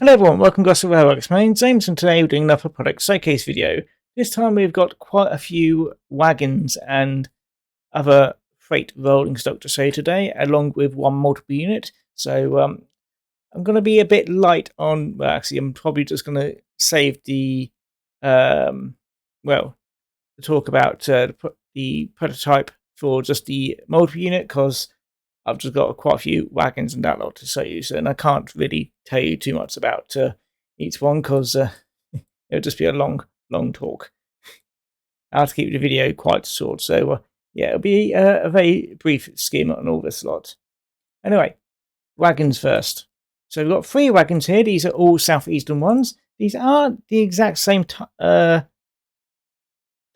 Hello everyone, welcome to Gosport Railworks. My name's James and today we're doing another product showcase video. This time we've got quite a few wagons and other freight rolling stock to show today, along with one multiple unit. So I'm going to be a bit light on, well actually I'm probably just going to save the, to talk about the prototype for just the multiple unit, because I've just got quite a few wagons and that lot to show you, so, and I can't really tell you too much about each one because it'll just be a long talk. I have to keep the video quite short, so yeah, it'll be a very brief skim on all this lot. Anyway, wagons first. So we've got 3 wagons here. These are all southeastern ones. These are the exact same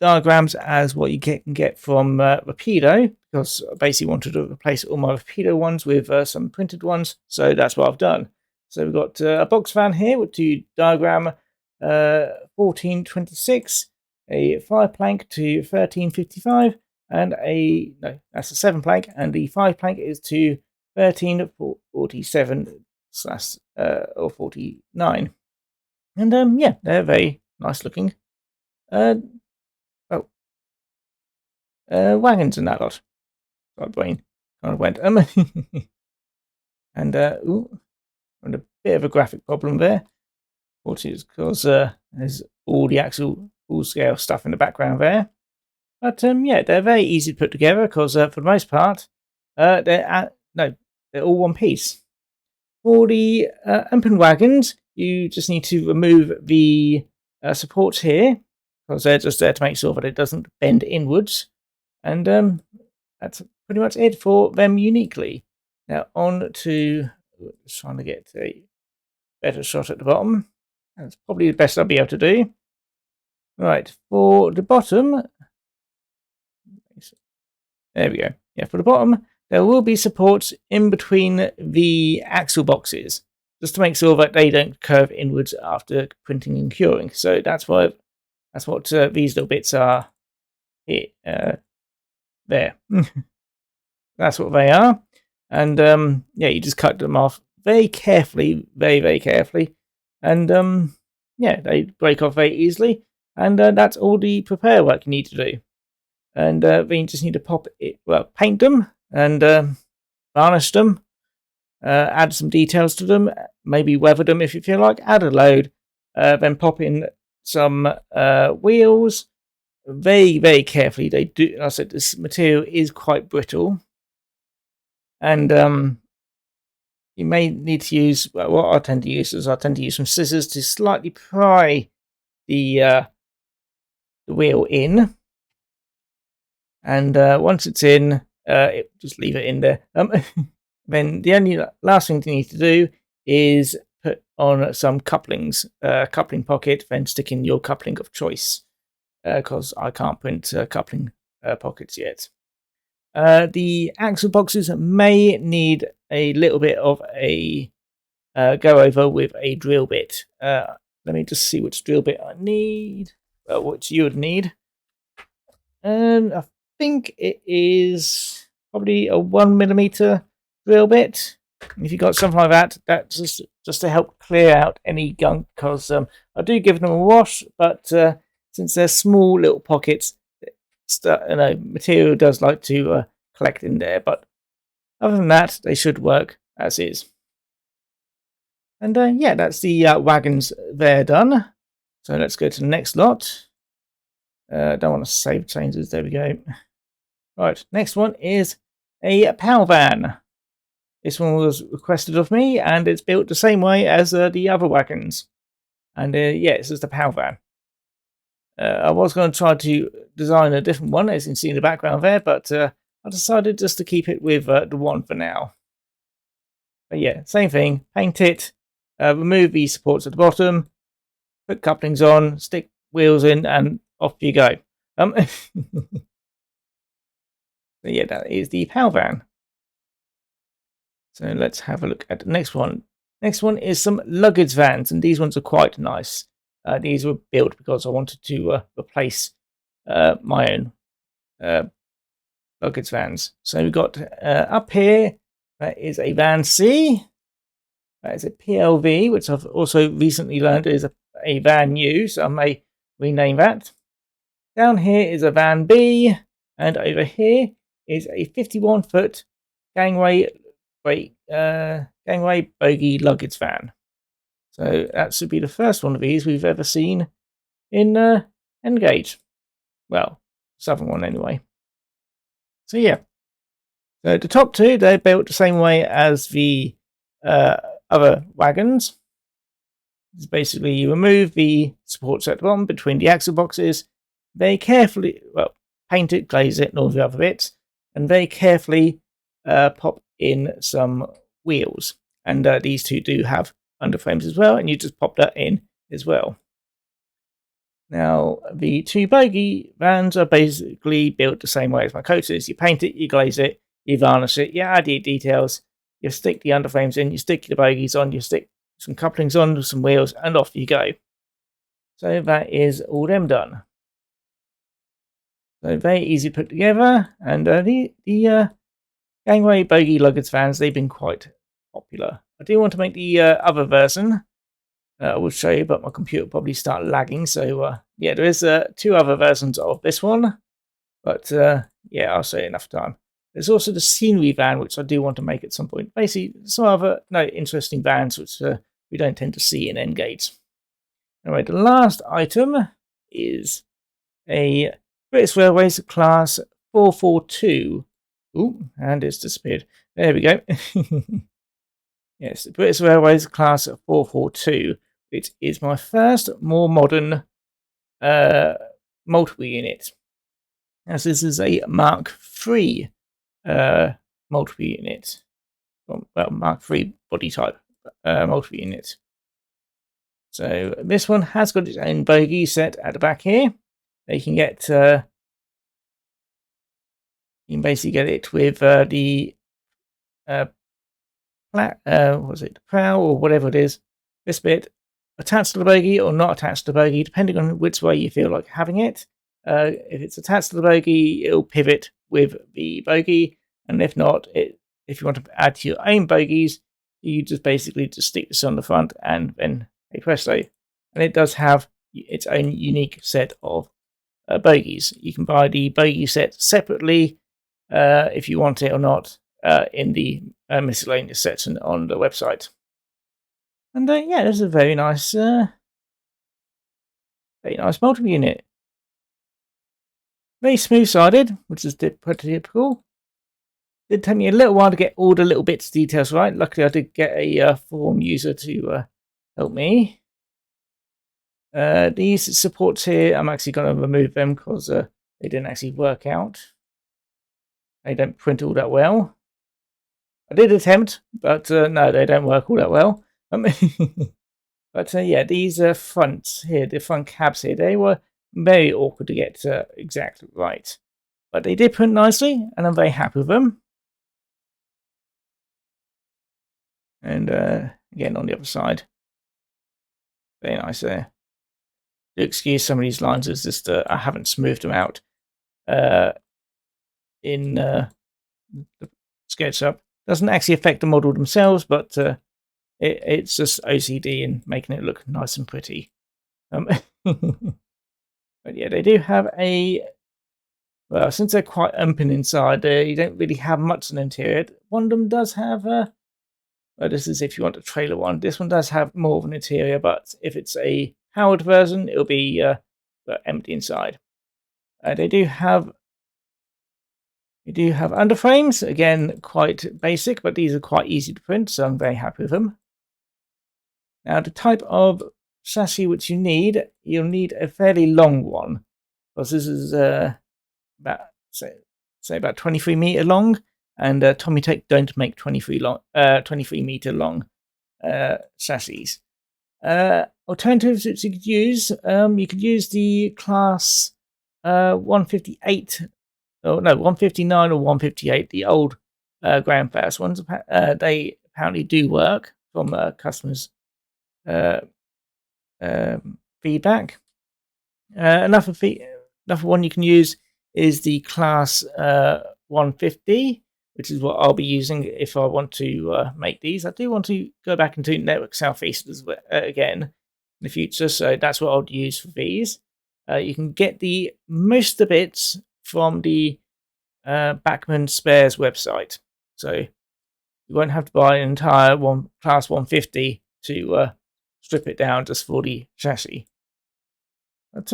diagrams as what you can get from Rapido, because I basically wanted to replace all my Rapido ones with some printed ones, so that's what I've done. So we've got a box van here with to diagram 1426, a 5 plank to 1355, and that's a 7 plank, and the 5 plank is to 1347 or 49. And yeah, they're very nice looking wagons and that lot. My brain kind of went and ooh, and a bit of a graphic problem there. Fortunately, it's because there's all the actual full scale stuff in the background there. But yeah, they're very easy to put together because for the most part, they're all one piece. For the open wagons, you just need to remove the supports here, because they're just there to make sure that it doesn't bend inwards. And that's pretty much it for them uniquely. Now on to, just trying to get a better shot at the bottom. That's probably the best I'll be able to do. Right, for the bottom, there we go. Yeah, for the bottom, there will be supports in between the axle boxes, just to make sure that they don't curve inwards after printing and curing. So that's what these little bits are here. There. That's what they are. And yeah, you just cut them off very carefully, very carefully. And yeah, they break off very easily. And that's all the prepare work you need to do. And then you just need to paint them and varnish them, add some details to them, maybe weather them if you feel like, add a load, then pop in some wheels. Very carefully. They do. I said this material is quite brittle, and you may need to use what I tend to use is some scissors to slightly pry the wheel in, and once it's in, just leave it in there. Then the only last thing you need to do is put on some couplings, coupling pocket, then stick in your coupling of choice. Because I can't print coupling pockets yet. The axle boxes may need a little bit of a go over with a drill bit. Let me just see which drill bit I need. Well, what you would need. And I think it is probably a 1mm drill bit. If you got something like that, that's just to help clear out any gunk. Because I do give them a wash, but since they're small little pockets, material does like to collect in there. But other than that, they should work as is. And yeah, that's the wagons there done. So let's go to the next lot. Don't want to save changes. There we go. Right, next one is a power van. This one was requested of me, and it's built the same way as the other wagons. And yeah, this is the power van. I was going to try to design a different one, as you can see in the background there, but I decided just to keep it with the one for now. But yeah, same thing. Paint it, remove the supports at the bottom, put couplings on, stick wheels in, and off you go. So yeah, that is the power van. So let's have a look at the next one. Next one is some luggage vans, and these ones are quite nice. These were built because I wanted to replace my own luggage vans. So we've got up here, that is a van C. That is a PLV, which I've also recently learned is a van U, so I may rename that. Down here is a van B, and over here is a 51-foot gangway bogie luggage van. So that should be the first one of these we've ever seen in N-Gage. Well, southern one anyway. So yeah. So the top two, they're built the same way as the other wagons. It's basically you remove the supports at the bottom between the axle boxes, very carefully, paint it, glaze it, and all the other bits, and very carefully pop in some wheels. And these two do have underframes as well, and you just pop that in as well. Now, the two bogie vans are basically built the same way as my coaches. You paint it, you glaze it, you varnish it, you add your details, you stick the underframes in, you stick the bogies on, you stick some couplings on, some wheels, and off you go. So that is all them done. So very easy to put together, and the gangway bogie luggage vans, they've been quite popular. I do want to make the other version. I will show you, but my computer will probably start lagging. So yeah, there is two other versions of this one, but yeah, I'll show you enough time. There's also the scenery van, which I do want to make at some point. Basically, some other interesting vans which we don't tend to see in N-Gage. Anyway, the last item is a British Railways Class 442. Ooh, and it's disappeared. There we go. Yes, the British Railways Class 442, which is my first more modern multiple unit. As this is a Mark III multiple unit. Well, Mark III body type multiple unit. So this one has got its own bogie set at the back here. You can get you can basically get it with the prow or whatever it is, this bit attached to the bogie or not attached to the bogie, depending on which way you feel like having it. If it's attached to the bogie, it'll pivot with the bogie, and if not, if you want to add to your own bogies, you just basically just stick this on the front and then hey presto. And it does have its own unique set of bogies. You can buy the bogie set separately if you want it or not in the miscellaneous section on the website. And yeah, this is a very nice multiple unit. Very smooth-sided, which is pretty typical. Did take me a little while to get all the little bits details right. Luckily, I did get a forum user to help me. These supports here, I'm actually going to remove them because they didn't actually work out. They don't print all that well. I did attempt, but no, they don't work all that well. But yeah, these fronts here, the front cabs here, they were very awkward to get exactly right. But they did print nicely, and I'm very happy with them. And again, on the other side, very nice there. Do excuse some of these lines, it's just I haven't smoothed them out in the SketchUp. Doesn't actually affect the model themselves, but it's just OCD and making it look nice and pretty. But yeah, they do have a... Well, since they're quite open inside, you don't really have much in the interior. One of them does have... well, this is if you want a trailer one. This one does have more of an interior, but if it's a powered version, it'll be empty inside. They do have underframes, again, quite basic, but these are quite easy to print, so I'm very happy with them. Now, the type of chassis which you'll need a fairly long one, because this is about, say about 23 meter long, and Tommy Tech don't make 23 meter long chassis. Alternatives which you could use the class 158. Oh no, 159 or 158, the old Grand Fast ones. They apparently do work from customers' feedback. Another one you can use is the class 150, which is what I'll be using if I want to make these. I do want to go back into Network Southeast as well, again in the future, so that's what I'll use for these. You can get the most of the bits from the Bachmann Spares website, so you won't have to buy an entire Class 150 to strip it down just for the chassis. But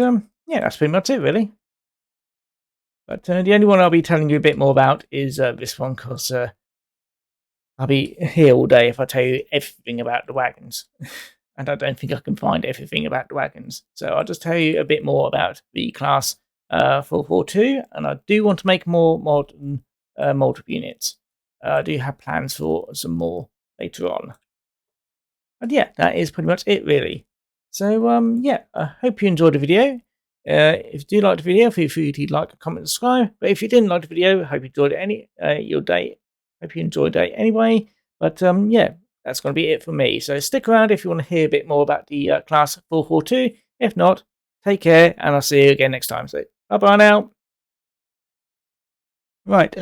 yeah, that's pretty much it, really. But the only one I'll be telling you a bit more about is this one, because I'll be here all day if I tell you everything about the wagons. And I don't think I can find everything about the wagons. So I'll just tell you a bit more about the Class 442, and I do want to make more modern multiple units. I do have plans for some more later on. And yeah, that is pretty much it, really. So yeah, I hope you enjoyed the video. If you do like the video, feel free to like, comment, and subscribe. But if you didn't like the video, I hope you enjoyed your day. Hope you enjoyed it anyway. But yeah, that's going to be it for me. So stick around if you want to hear a bit more about the Class 442. If not, take care, and I'll see you again next time. So bye-bye now. Right,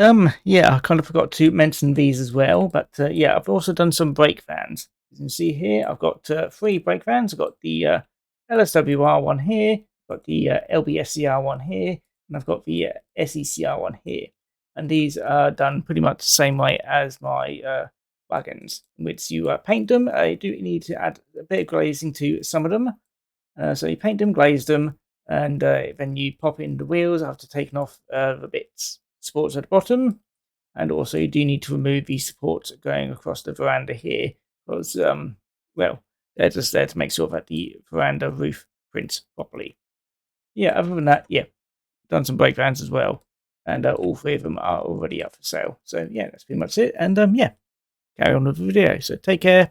yeah, I kind of forgot to mention these as well, but yeah, I've also done some brake vans. As you can see here, I've got 3 brake vans. I've got the LSWR one here, I've got the LBSCR one here, and I've got the SECR one here. And these are done pretty much the same way as my wagons, in which you paint them. You do need to add a bit of glazing to some of them. So you paint them, glaze them, and then you pop in the wheels after taking off the bits. Supports at the bottom, and also you do need to remove these supports going across the veranda here, because well, they're just there to make sure that the veranda roof prints properly. Yeah, other than that, yeah, done some brake vans as well, and all 3 of them are already up for sale. So yeah, that's pretty much it, and yeah, carry on with the video. So take care.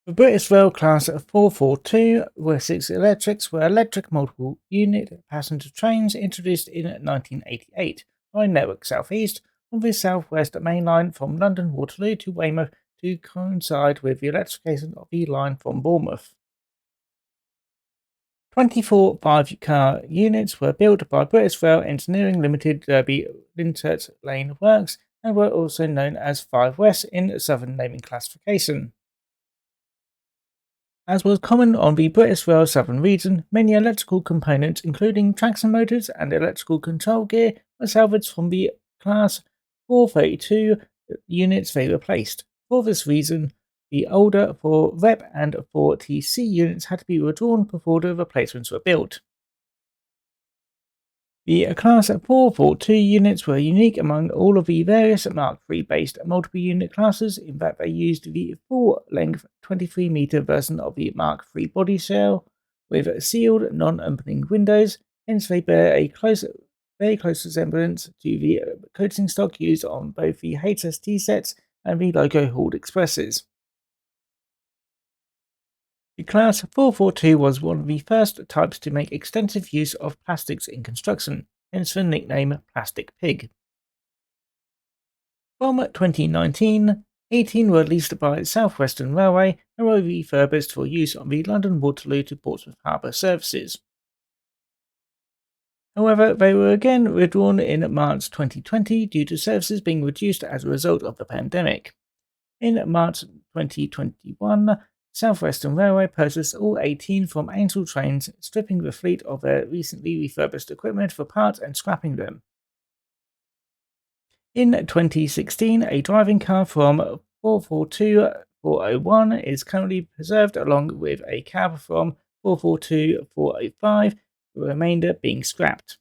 The British Rail Class 442 were 6 electrics were electric multiple unit passenger trains introduced in 1988 by Network Southeast on the South West Main Line from London Waterloo to Weymouth to coincide with the electrification of the line from Bournemouth. 24 5-car units were built by British Rail Engineering Limited Derby Lyncett Lane Works and were also known as 5 West in Southern naming classification. As was common on the British Rail Southern region, many electrical components, including traction motors and electrical control gear, were salvaged from the Class 432 units they replaced. For this reason, the older 4REP and 4TC units had to be withdrawn before the replacements were built. The Class 442 units were unique among all of the various Mark III based multiple unit classes in that they used the full-length 23-meter version of the Mark III body shell with sealed, non-opening windows, hence they bear a very close resemblance to the coaching stock used on both the HST sets and the logo-hauled expresses. The Class 442 was one of the first types to make extensive use of plastics in construction, hence the nickname Plastic Pig. From 2019, 18 were leased by South Western Railway and were refurbished for use on the London Waterloo to Portsmouth Harbour services. However, they were again withdrawn in March 2020 due to services being reduced as a result of the pandemic. In March 2021, South Western Railway purchased all 18 from Ansell Trains, stripping the fleet of their recently refurbished equipment for parts and scrapping them. In 2016, a driving car from 442-401 is currently preserved along with a cab from 442-405, the remainder being scrapped.